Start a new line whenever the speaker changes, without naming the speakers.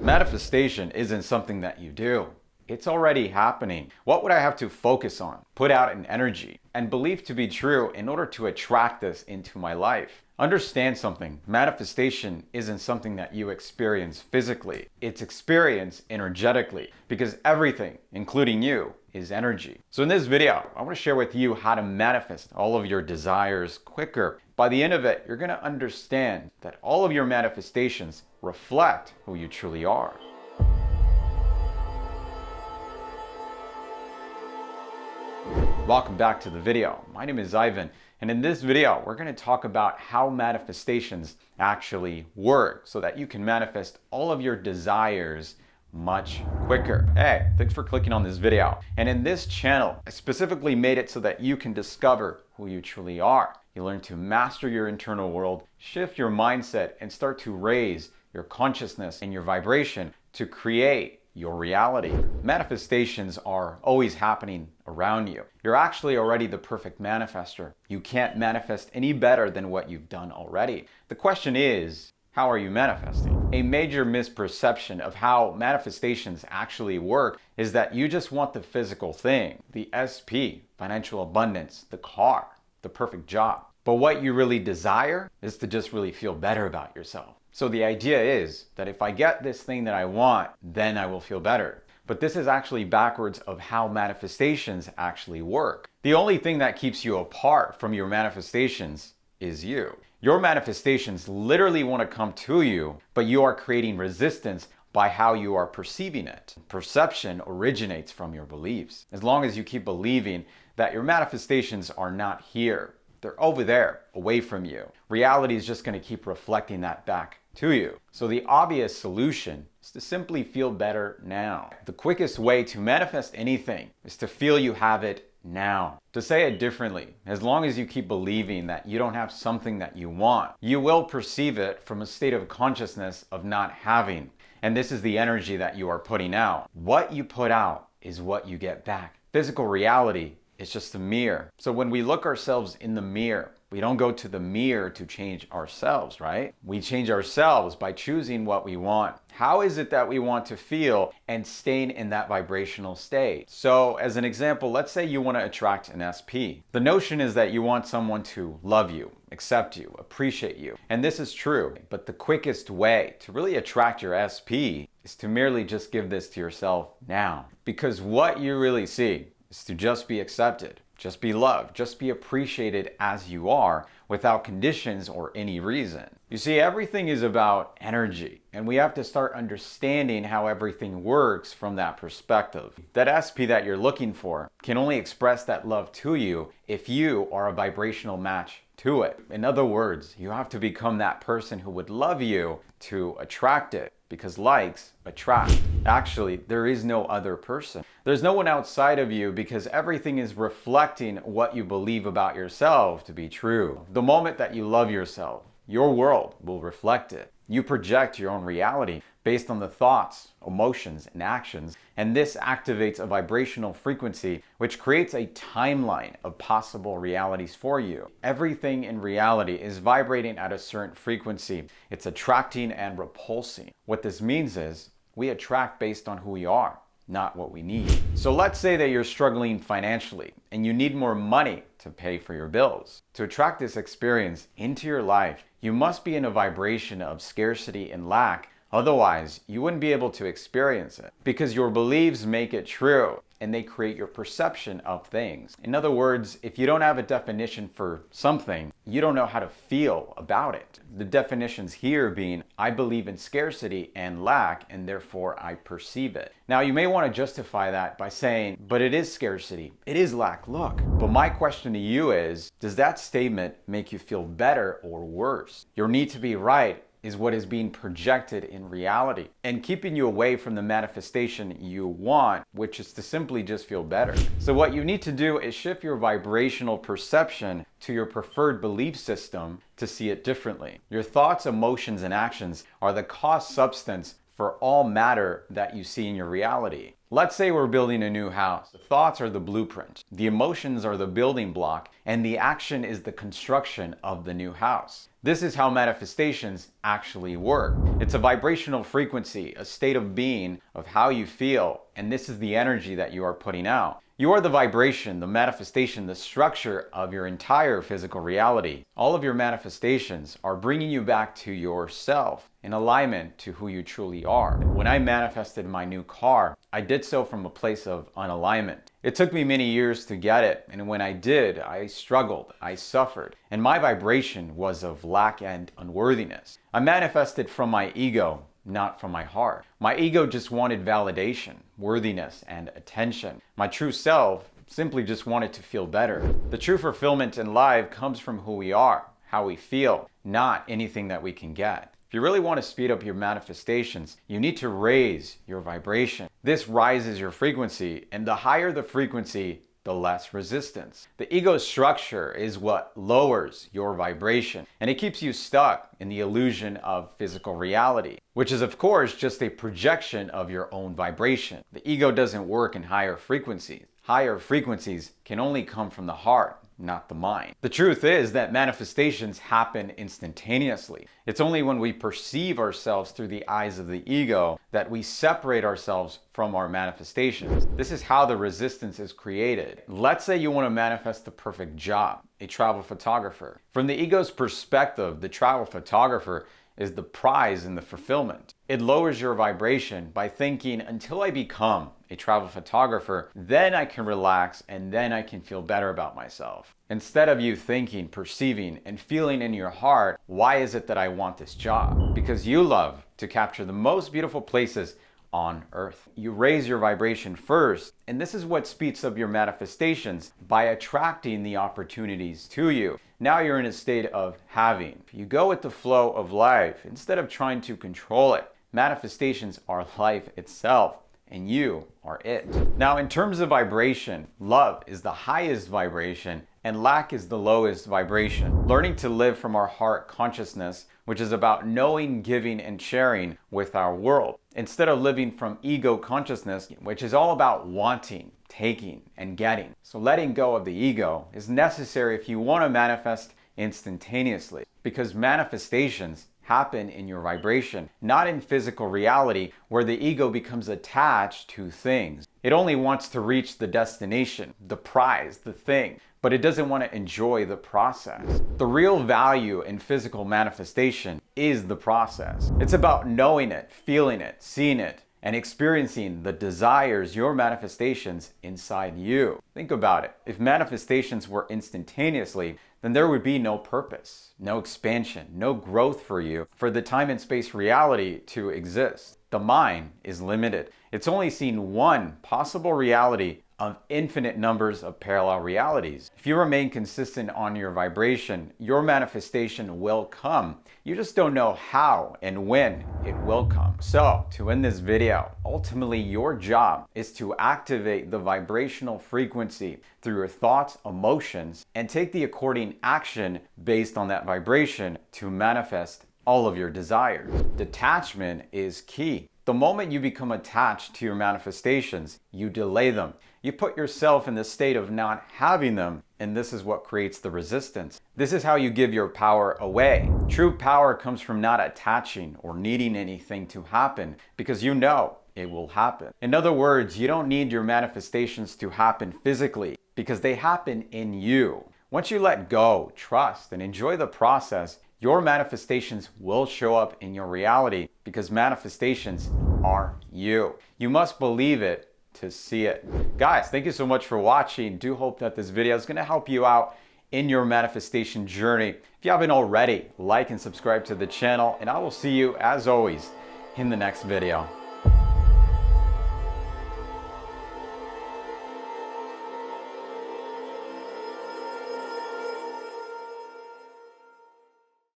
Manifestation isn't something that you do. It's already happening. What would I have to focus on, put out an energy, and believe to be true in order to attract this into my life? Understand something. Manifestation isn't something that you experience physically. It's experienced energetically because everything, including you, is energy. So in this video, I want to share with you how to manifest all of your desires quicker. By the end of it, you're going to understand that all of your manifestations reflect who you truly are. Welcome back to the video. My name is Ivan, and in this video, we're going to talk about how manifestations actually work so that you can manifest all of your desires much quicker. Hey, thanks for clicking on this video. And in this channel, I specifically made it so that you can discover who you truly are. You learn to master your internal world, shift your mindset, and start to raise your consciousness and your vibration to create your reality. Manifestations are always happening around you. You're actually already the perfect manifestor. You can't manifest any better than what you've done already. The question is, how are you manifesting? A major misperception of how manifestations actually work is that you just want the physical thing, the SP, financial abundance, the car, the perfect job. But what you really desire is to just really feel better about yourself. So the idea is that if I get this thing that I want, then I will feel better. But this is actually backwards of how manifestations actually work. The only thing that keeps you apart from your manifestations is you. Your manifestations literally want to come to you, but you are creating resistance by how you are perceiving it. Perception originates from your beliefs. As long as you keep believing that your manifestations are not here, they're over there, away from you, reality is just going to keep reflecting that back to you. So the obvious solution is to simply feel better now. The quickest way to manifest anything is to feel you have it now. To say it differently, as long as you keep believing that you don't have something that you want, you will perceive it from a state of consciousness of not having. And this is the energy that you are putting out. What you put out is what you get back. Physical reality is just a mirror. So when we look ourselves in the mirror, we don't go to the mirror to change ourselves, right? We change ourselves by choosing what we want. How is it that we want to feel and staying in that vibrational state? So as an example, let's say you want to attract an SP. The notion is that you want someone to love you, accept you, appreciate you. And this is true, but the quickest way to really attract your SP is to merely just give this to yourself now. Because what you really see is to just be accepted, just be loved, just be appreciated as you are without conditions or any reason. You see, everything is about energy, and we have to start understanding how everything works from that perspective. That SP that you're looking for can only express that love to you if you are a vibrational match to it. In other words, you have to become that person who would love you to attract it, because likes attract. Actually, there is no other person. There's no one outside of you because everything is reflecting what you believe about yourself to be true. The moment that you love yourself, your world will reflect it. You project your own reality based on the thoughts, emotions, and actions, and this activates a vibrational frequency which creates a timeline of possible realities for you. Everything in reality is vibrating at a certain frequency. It's attracting and repulsing. What this means is we attract based on who we are, not what we need. So let's say that you're struggling financially and you need more money to pay for your bills. To attract this experience into your life, you must be in a vibration of scarcity and lack. Otherwise, you wouldn't be able to experience it because your beliefs make it true and they create your perception of things. In other words, if you don't have a definition for something, you don't know how to feel about it. The definitions here being, I believe in scarcity and lack, and therefore I perceive it. Now, you may want to justify that by saying, but it is scarcity, it is lack, look. But my question to you is, does that statement make you feel better or worse? Your need to be right is what is being projected in reality and keeping you away from the manifestation you want, which is to simply just feel better. So what you need to do is shift your vibrational perception to your preferred belief system to see it differently. Your thoughts, emotions, and actions are the cause substance for all matter that you see in your reality. Let's say we're building a new house. The thoughts are the blueprint, the emotions are the building block, and the action is the construction of the new house. This is how manifestations actually work. It's a vibrational frequency, a state of being of how you feel, and this is the energy that you are putting out. You are the vibration, the manifestation, the structure of your entire physical reality. All of your manifestations are bringing you back to yourself, in alignment to who you truly are. When I manifested my new car, I did so from a place of unalignment. It took me many years to get it, and when I did, I struggled, I suffered, and my vibration was of lack and unworthiness. I manifested from my ego, not from my heart. My ego just wanted validation, worthiness, and attention. My true self simply just wanted to feel better. The true fulfillment in life comes from who we are, how we feel, not anything that we can get. If you really want to speed up your manifestations, you need to raise your vibration. This rises your frequency, and the higher the frequency, the less resistance. The ego structure is what lowers your vibration, and it keeps you stuck in the illusion of physical reality, which is of course just a projection of your own vibration. The ego doesn't work in higher frequencies. Higher frequencies can only come from the heart, not the mind. The truth is that manifestations happen instantaneously. It's only when we perceive ourselves through the eyes of the ego that we separate ourselves from our manifestations. This is how the resistance is created. Let's say you want to manifest the perfect job, a travel photographer. From the ego's perspective, the travel photographer is the prize in the fulfillment. It lowers your vibration by thinking, until I become a travel photographer, then I can relax and then I can feel better about myself. Instead of you thinking, perceiving, and feeling in your heart, why is it that I want this job? Because you love to capture the most beautiful places on earth. You raise your vibration first, and this is what speeds up your manifestations by attracting the opportunities to you. Now you're in a state of having. You go with the flow of life instead of trying to control it. Manifestations are life itself, and you are it. Now, in terms of vibration, love is the highest vibration and lack is the lowest vibration. Learning to live from our heart consciousness, which is about knowing, giving, and sharing with our world, instead of living from ego consciousness, which is all about wanting, taking, and getting. So letting go of the ego is necessary if you want to manifest instantaneously, because manifestations happen in your vibration, not in physical reality where the ego becomes attached to things. It only wants to reach the destination, the prize, the thing, but it doesn't want to enjoy the process. The real value in physical manifestation is the process. It's about knowing it, feeling it, seeing it, and experiencing the desires, your manifestations inside you. Think about it. If manifestations were instantaneously, then there would be no purpose, no expansion, no growth for you, for the time and space reality to exist. The mind is limited. It's only seen one possible reality of infinite numbers of parallel realities. If you remain consistent on your vibration, your manifestation will come. You just don't know how and when it will come. So, to end this video, ultimately your job is to activate the vibrational frequency through your thoughts, emotions, and take the according action based on that vibration to manifest all of your desires. Detachment is key. The moment you become attached to your manifestations, you delay them. You put yourself in the state of not having them, and this is what creates the resistance. This is how you give your power away. True power comes from not attaching or needing anything to happen, because you know it will happen. In other words, you don't need your manifestations to happen physically, because they happen in you. Once you let go, trust, and enjoy the process, your manifestations will show up in your reality, because manifestations are you. You must believe it to see it. Guys, thank you so much for watching. Do hope that this video is going to help you out in your manifestation journey. If you haven't already, like and subscribe to the channel, and I will see you as always in the next video.